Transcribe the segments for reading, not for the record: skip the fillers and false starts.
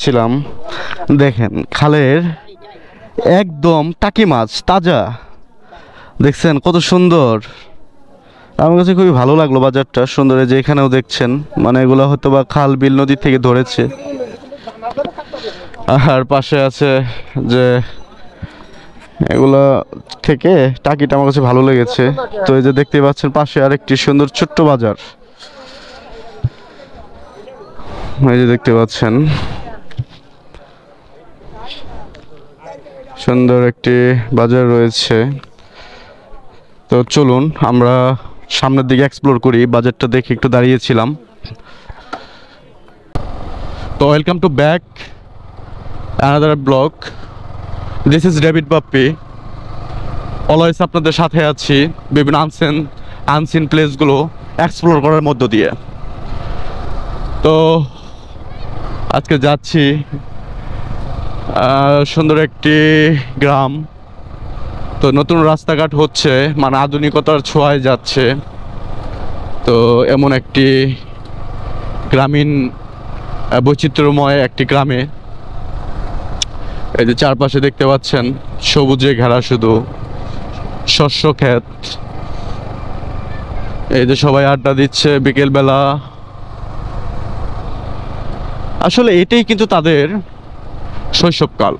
যাচ্ছিলাম, দেখেন খালের একদম টাকি মাছ তাজা, দেখছেন কত সুন্দর। আমার কাছে খুবই ভালো লাগলো বাজারটা সুন্দর। এই যে এখানেও দেখছেন, মানে এগুলো হয়তো বা খাল বিল নদী থেকে ধরেছে। আর পাশে আছে যে এগুলা থেকে টাকিটা আমার কাছে ভালো লেগেছে। তো এই যে দেখতে পাচ্ছেন পাশে আরেকটি সুন্দর ছোট্ট বাজার, এই যে দেখতে পাচ্ছেন সুন্দর একটি বাজার রয়েছে। তো চলুন আমরা সামনের দিকে এক্সপ্লোর করি। বাজারটা দেখে একটু দাঁড়িয়েছিলাম। তো welcome to back another blog. This is David Bappi. Always আপনাদের সাথে আছি বিভিন্ন আনসিন প্লেসগুলো এক্সপ্লোর করার মধ্য দিয়ে। তো আজকে যাচ্ছি সুন্দর একটি গ্রাম। তো নতুন রাস্তাঘাট হচ্ছে, মানে আধুনিকতার ছোঁয়ায় যাচ্ছে। তো এমন একটি গ্রামীণ বৈচিত্র্যময় একটি গ্রামে, এই যে চারপাশে দেখতে পাচ্ছেন সবুজে ঘেরা শুধু শস্য ক্ষেত। এই যে সবাই আড্ডা দিচ্ছে বিকেলবেলা। আসলে এটাই কিন্তু তাদের শৈশবকাল।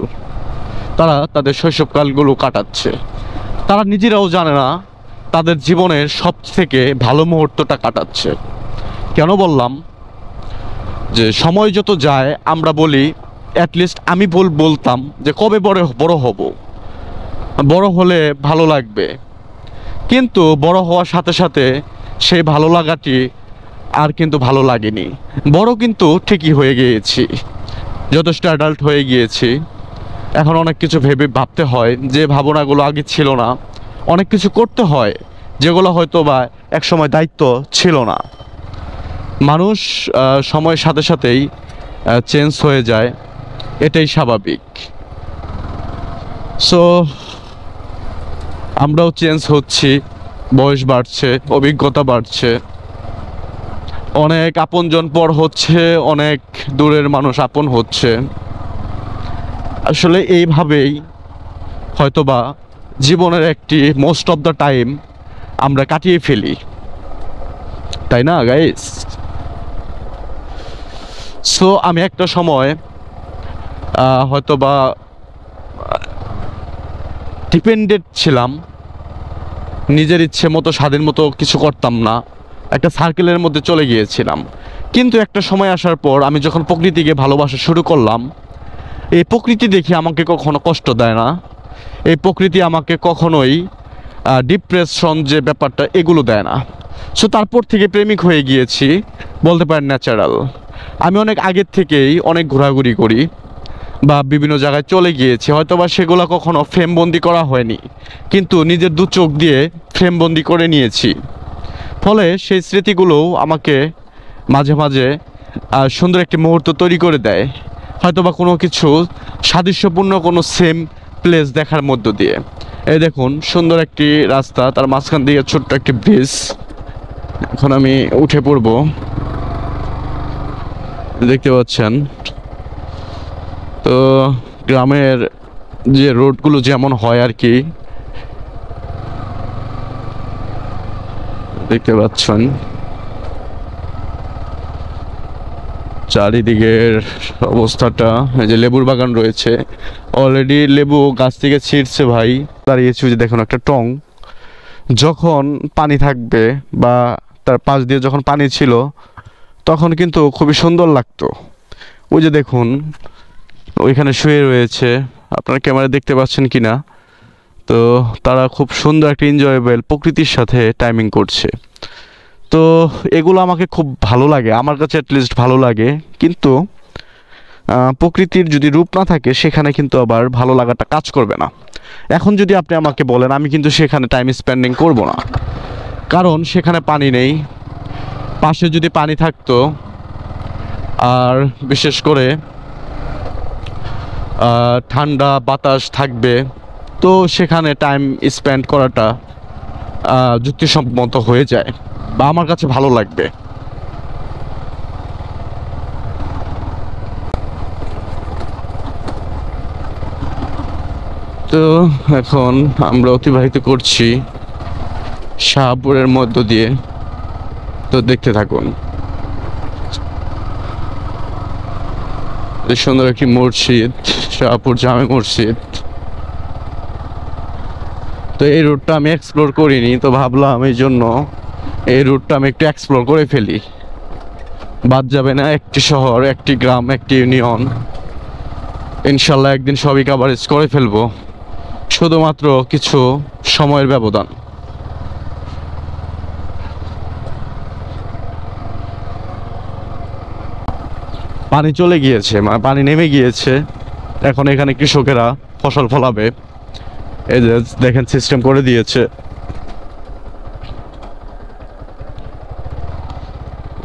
তারা তাদের শৈশবকালগুলো কাটাচ্ছে। তারা নিজেরাও জানে না তাদের জীবনের সবথেকে ভালো মুহূর্তটা কাটাচ্ছে। কেন বললাম যে সময় যত যায় আমরা বলি, অ্যাটলিস্ট আমি বলতাম যে কবে বড় হব, বড় হলে ভালো লাগবে। কিন্তু বড় হওয়ার সাথে সাথে সেই ভালো লাগাটি আর কিন্তু ভালো লাগেনি। বড় কিন্তু ঠিকই হয়ে গিয়েছি, যথেষ্ট অ্যাডাল্ট হয়ে গিয়েছি। এখন অনেক কিছু ভাবতে হয় যে ভাবনাগুলো আগে ছিল না। অনেক কিছু করতে হয় যেগুলো হয়তো বা একসময় দায়িত্ব ছিল না। মানুষ সময়ের সাথে সাথেই চেঞ্জ হয়ে যায়, এটাই স্বাভাবিক। সো আমরাও চেঞ্জ হচ্ছি, বয়স বাড়ছে, অভিজ্ঞতা বাড়ছে, অনেক আপনজন পর হচ্ছে, অনেক দূরের মানুষ আপন হচ্ছে। আসলে এইভাবেই হয়তোবা জীবনের একটি মোস্ট অফ দ্য টাইম আমরা কাটিয়ে ফেলি, তাই না গাইস? সো আমি একটা সময় হয়তোবা ডিপেন্ডেন্ট ছিলাম, নিজের ইচ্ছে মতো স্বাধীন মতো কিছু করতাম না, একটা সার্কেলের মধ্যে চলে গিয়েছিলাম। কিন্তু একটা সময় আসার পর আমি যখন প্রকৃতিকে ভালোবাসা শুরু করলাম, এই প্রকৃতি দেখে আমাকে কখনো কষ্ট দেয় না। এই প্রকৃতি আমাকে কখনোই ডিপ্রেশন যে ব্যাপারটা এগুলো দেয় না। সো তারপর থেকে প্রেমিক হয়ে গিয়েছি বলতে পারেন, ন্যাচারাল। আমি অনেক আগের থেকেই অনেক ঘোরাঘুরি করি বা বিভিন্ন জায়গায় চলে গিয়েছি, হয়তো বা সেগুলো কখনো ফ্রেমবন্দি করা হয়নি, কিন্তু নিজের দু চোখ দিয়ে ফ্রেমবন্দি করে নিয়েছি। ফলে সেই স্মৃতিগুলোও আমাকে মাঝে মাঝে সুন্দর একটি মুহূর্ত তৈরি করে দেয়, হয়তো বা কোনো কিছু সাদৃশ্যপূর্ণ কোনো সেম প্লেস দেখার মধ্য দিয়ে। এই দেখুন সুন্দর একটি রাস্তা, তার মাঝখান দিয়ে ছোট্ট একটি ব্রিজ। এখন আমি উঠে পড়ব, দেখতে পাচ্ছেন। তো গ্রামের যে রোডগুলো যেমন হয় আর কি, দেখতে পাচ্ছেন চারিদিকের অবস্থাটা। এই যে লেবুর বাগান রয়েছে, অলরেডি লেবু গাছ থেকে ছিঁড়ছে ভাই। দাঁড়িয়েছি, যে দেখুন একটা টং, যখন পানি থাকবে বা তার পাশ দিয়ে যখন পানি ছিল তখন কিন্তু খুবই সুন্দর লাগতো। ওই যে দেখুন ওইখানে শুয়ে রয়েছে, আপনারা ক্যামেরা দেখতে পাচ্ছেন কিনা। তো তারা খুব সুন্দর একটা এনজয়েবল প্রকৃতির সাথে টাইমিং করছে। তো এগুলো আমাকে খুব ভালো লাগে, আমার কাছে অ্যাটলিস্ট ভালো লাগে। কিন্তু প্রকৃতির যদি রূপ না থাকে সেখানে কিন্তু আবার ভালো লাগাটা কাজ করবে না। এখন যদি আপনি আমাকে বলেন, আমি কিন্তু সেখানে টাইম স্পেন্ডিং করব না, কারণ সেখানে পানি নেই। পাশে যদি পানি থাকতো, আর বিশেষ করে ঠান্ডা বাতাস থাকবে, তো সেখানে টাইম স্পেন্ড করাটা যুক্তিসম্মত হয়ে যায় বা আমার কাছে ভালো লাগবে। তো এখন আমরা অতিবাহিত করছি শাহপুরের মধ্য দিয়ে। তো দেখতে থাকুন। এই সুন্দর একটি মসজিদ, শাহপুর জামে মসজিদ। তো এই রুটটা আমি এক্সপ্লোর করিনি, তো ভাবলাম এই জন্য এই রুটটা আমি একটু এক্সপ্লোর করে ফেলি। বাদ যাবে না একটি শহর, একটি গ্রাম, একটি ইউনিয়ন। ইনশাল্লাহ একদিন সবই কভারেজ করে ফেলবো, শুধুমাত্র কিছু সময়ের ব্যবধান। পানি চলে গিয়েছে, মানে পানি নেমে গিয়েছে। এখন এখানে কৃষকেরা ফসল ফলাবে। এই যে দেখেন সিস্টেম করে দিয়েছে।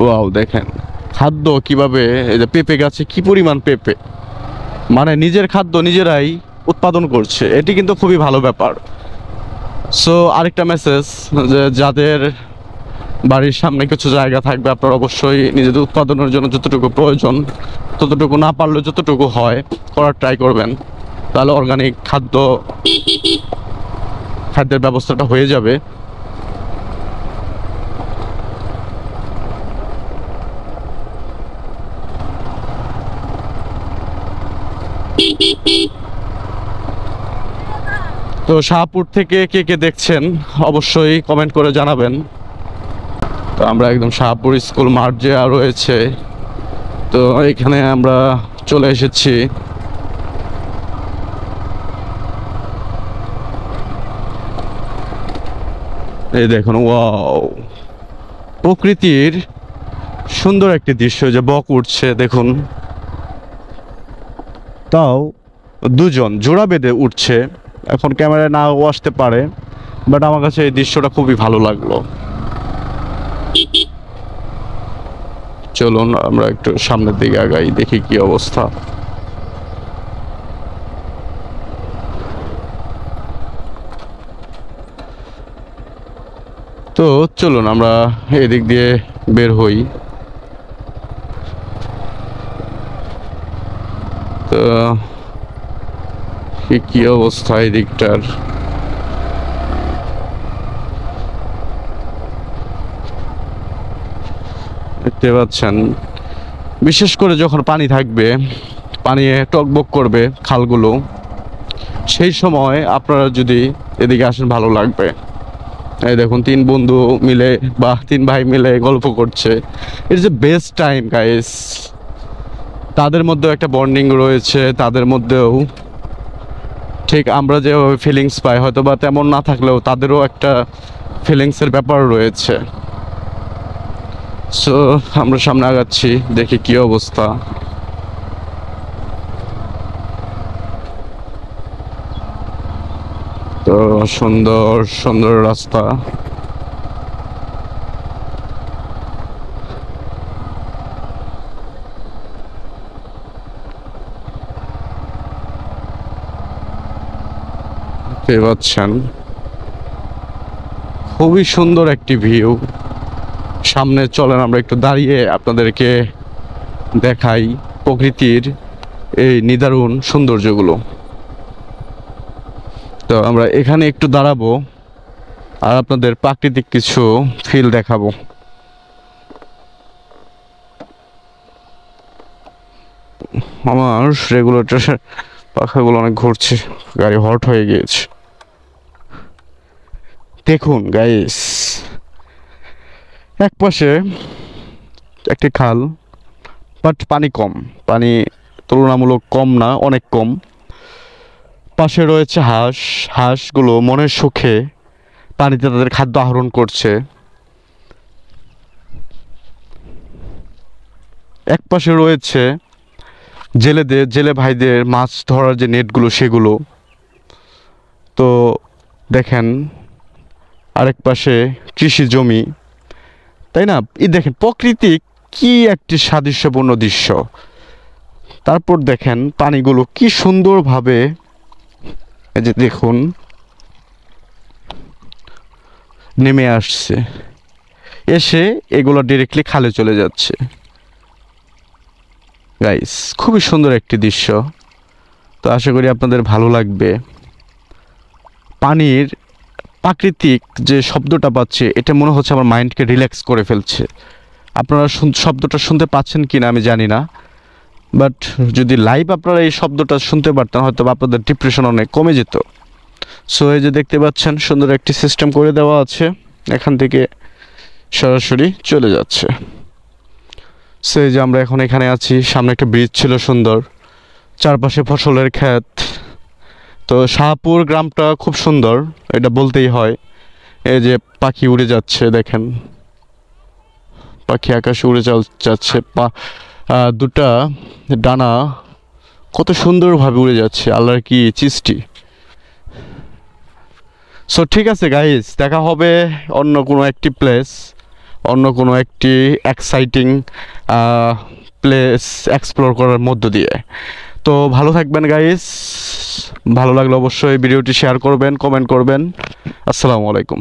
ওয়াও, দেখেন খাদ্য কিভাবে, এই যে পেঁপে গাছে কি পরিমাণ পেঁপে, মানে নিজের খাদ্য নিজেরাই উৎপাদন করছে। এটি কিন্তু খুবই ভালো ব্যাপার। সো আরেকটা মেসেজ, যে যাদের বাড়ির সামনে কিছু জায়গা থাকবে, আপনারা অবশ্যই নিজেদের উৎপাদনের জন্য যতটুকু প্রয়োজন, ততটুকু না পারলেও যতটুকু হয় করার ট্রাই করবেন। তাহলে অর্গানিক খাদ্যের ব্যবস্থাটা হয়ে যাবে। তো শাহপুর থেকে কে কে দেখছেন অবশ্যই কমেন্ট করে জানাবেন। তো আমরা একদম শাহপুর স্কুল মাঠ যে রয়েছে, তো এখানে আমরা চলে এসেছি। এই দেখুন, ওয়াও, প্রকৃতির সুন্দর একটি দৃশ্য। যে বক উঠছে দেখুন, তাও দুজন জোড়া বেঁধে উঠছে। এখন ক্যামেরায় নাও আসতে পারে, বাট আমার কাছে এই দৃশ্যটা খুবই ভালো লাগলো। চলুন আমরা একটু সামনের দিকে আগাই, দেখি কি অবস্থা। তো চলুন আমরা এদিক দিয়ে বের হই। তো কি অবস্থা এই দিকটার। দেখতে পাচ্ছেন, বিশেষ করে যখন পানি থাকবে, পানি টকবক করবে খালগুলো, সেই সময় আপনারা যদি এদিকে আসেন ভালো লাগবে। এই দেখুন, তিন বন্ধু মিলে বা তিন ভাই মিলে গল্প করছে। It's a best time guys. তাদের মধ্যেও একটা বন্ডিং রয়েছে, তাদের মধ্যেও ঠিক আমরা যেভাবে ফিলিংস পাই, হয়তো বা তেমন না থাকলেও তাদেরও একটা ফিলিংসের ব্যাপার রয়েছে। সো আমরা সামনে আগাচ্ছি, দেখি কি অবস্থা। তো সুন্দর সুন্দর রাস্তা। দেখতে পাচ্ছেন খুবই সুন্দর একটি ভিউ। সামনে চলেন আমরা একটু দাঁড়িয়ে আপনাদেরকে দেখাই প্রকৃতির এই নিদারুণ সৌন্দর্যগুলো। তো আমরা এখানে একটু দাঁড়াবো আর আপনাদের প্রাকৃতিক কিছু ফিল দেখাবো। আমার রেগুলেটর পাখাগুলো অনেক ঘুরছে, গাড়ি হট হয়ে গিয়েছে। দেখুন গাইস, এক পাশে একটি খাল, বাট পানি কম, পানি তুলনামূলক কম না, অনেক কম। পাশে রয়েছে হাঁস, হাঁসগুলো মনের সুখে পানিতে তাদের খাদ্য আহরণ করছে। এক পাশে রয়েছে জেলে ভাইদের মাছ ধরার যে নেটগুলো, সেগুলো। তো দেখেন আরেক পাশে কৃষি জমি, তাই না? এই দেখেন প্রকৃতি কি একটি সাদৃশ্যপূর্ণ দৃশ্য। তারপর দেখেন পানিগুলো কি সুন্দরভাবে, এই যে দেখুন, নেমে আসছে, এসে এগুলো ডিরেক্টলি খালে চলে যাচ্ছে। গাইস, খুবই সুন্দর একটি দৃশ্য। তো আশা করি আপনাদের ভালো লাগবে। পানির প্রাকৃতিক যে শব্দটা পাচ্ছি, এটা মনে হচ্ছে আমার মাইন্ডকে রিল্যাক্স করে ফেলছে। আপনারা শব্দটা শুনতে পাচ্ছেন কি না আমি জানি না, বাট যদি লাইভ আপনারা এই শব্দটা শুনতে পারতেন হয়তো আপনাদের ডিপ্রেশন অনেক কমে যেত। সো এই যে দেখতে পাচ্ছেন সুন্দর একটি সিস্টেম করে দেওয়া আছে, এখান থেকে সরাসরি চলে যাচ্ছে। সো এই যে আমরা এখন এখানে আছি, সামনে একটা ব্রিজ ছিল সুন্দর, চারপাশে ফসলের ক্ষেত। তো শাহপুর গ্রামটা খুব সুন্দর, এটা বলতেই হয়। এই যে পাখি উড়ে যাচ্ছে, দেখেন পাখি আকাশে উড়ে যাচ্ছে, দুটা ডানা কত সুন্দরভাবে উড়ে যাচ্ছে, আল্লাহর কি সৃষ্টি। সো ঠিক আছে গাইস, দেখা হবে অন্য কোনো একটি প্লেস, অন্য কোনো একটি এক্সাইটিং প্লেস এক্সপ্লোর করার মধ্য দিয়ে। তো ভালো থাকবেন গাইস, ভালো লাগলে অবশ্যই ভিডিওটি শেয়ার করবেন, কমেন্ট করবেন। আসসালামু আলাইকুম।